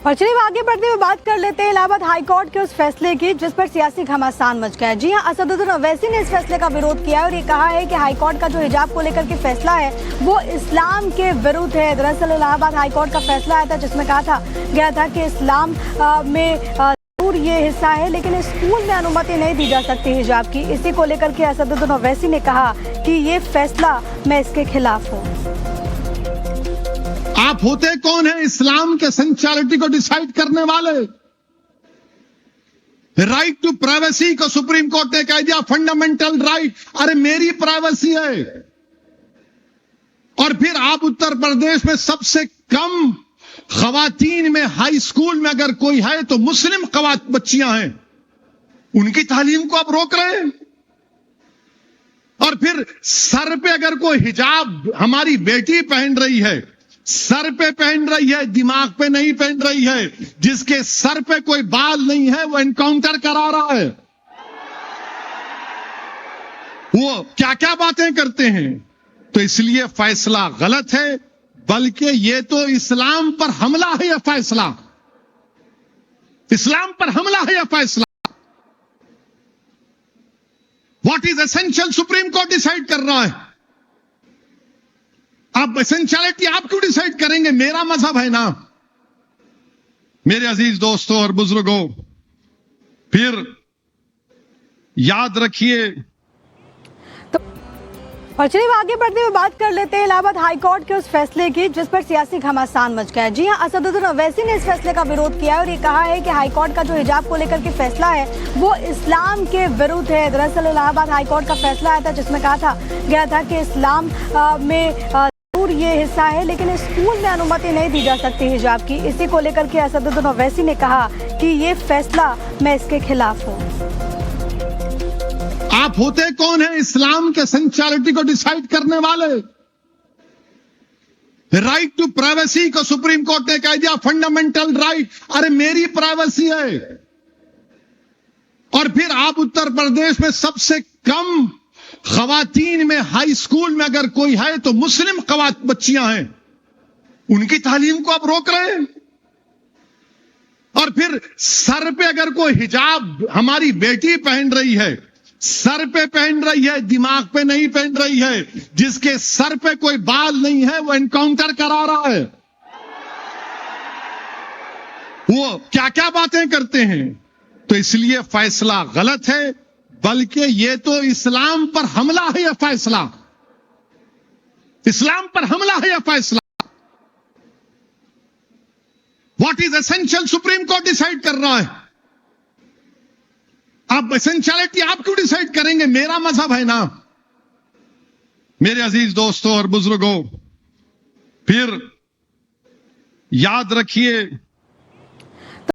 और चलिए आगे बढ़ते हुए बात कर लेते हैं इलाहाबाद हाईकोर्ट के उस फैसले की जिस पर सियासी घमासान मच गया है। जी हां, असदुद्दीन ओवैसी ने इस फैसले का विरोध किया है और ये कहा है कि हाईकोर्ट का जो हिजाब को लेकर के फैसला है वो इस्लाम के विरुद्ध है। दरअसल इलाहाबाद हाईकोर्ट का फैसला आया था जिसमें कहा गया था कि इस्लाम में जरूर ये हिस्सा है लेकिन स्कूल में अनुमति नहीं दी जा सकती हिजाब की। इसी को लेकर के असदुद्दीन ओवैसी ने कहा कि ये फैसला मैं इसके खिलाफ हूँ। आप होते कौन है इस्लाम के सेंचुअलिटी को डिसाइड करने वाले? राइट टू प्राइवेसी को सुप्रीम कोर्ट ने कह दिया फंडामेंटल राइट। अरे मेरी प्राइवेसी है। और फिर आप उत्तर प्रदेश में सबसे कम खवातीन में हाई स्कूल में अगर कोई है तो मुस्लिम बच्चियां हैं, उनकी तालीम को आप रोक रहे हैं। और फिर सर पे अगर कोई हिजाब हमारी बेटी पहन रही है, सर पे पहन रही है, दिमाग पे नहीं पहन रही है, जिसके सर पे कोई बाल नहीं है वो एनकाउंटर करा रहा है। वो क्या क्या बातें करते हैं। तो इसलिए फैसला गलत है, बल्कि ये तो इस्लाम पर हमला है। यह फैसला इस्लाम पर हमला है। यह फैसला what is essential supreme court decide कर रहा है। आप एसेंशियलिटी आप क्यों डिसाइड करेंगे? मेरा मजहब है ना। मेरे अजीज दोस्तों और बुजुर्गों, फिर याद रखिए। और चलिए आगे बढ़ते हुए बात कर लेते हैं इलाहाबाद हाईकोर्ट के उस फैसले की जिस पर सियासी घमासान मच गया है। जी हां, असदुद्दीन ओवैसी ने इस फैसले का विरोध किया है और ये कहा है कि हाईकोर्ट का जो हिजाब को लेकर के फैसला है वो इस्लाम के विरुद्ध है। दरअसल इलाहाबाद हाईकोर्ट का फैसला आया था जिसमें कहा गया था कि इस्लाम में जरूर ये हिस्सा है लेकिन स्कूल में अनुमति नहीं दी जा सकती हिजाब की। इसी को लेकर के असदुद्दीन ओवैसी ने कहा कि ये फैसला मैं इसके खिलाफ हूँ। आप होते कौन है इस्लाम के सेंचुअलिटी को डिसाइड करने वाले? राइट टू प्राइवेसी को सुप्रीम कोर्ट ने कह दिया फंडामेंटल राइट। अरे मेरी प्राइवेसी है। और फिर आप उत्तर प्रदेश में सबसे कम खवातीन में हाई स्कूल में अगर कोई है तो मुस्लिम बच्चियां हैं, उनकी तालीम को आप रोक रहे हैं। और फिर सर पे अगर कोई हिजाब हमारी बेटी पहन रही है, सर पे पहन रही है, दिमाग पे नहीं पहन रही है, जिसके सर पे कोई बाल नहीं है वो एनकाउंटर करा रहा है। वो क्या क्या बातें करते हैं। तो इसलिए फैसला गलत है, बल्कि ये तो इस्लाम पर हमला है। यह फैसला इस्लाम पर हमला है। यह फैसला what is essential supreme court decide कर रहा है। आप एसेंशियलिटी आप क्यों डिसाइड करेंगे? मेरा मजहब है ना। मेरे अजीज दोस्तों और बुजुर्गों, फिर याद रखिए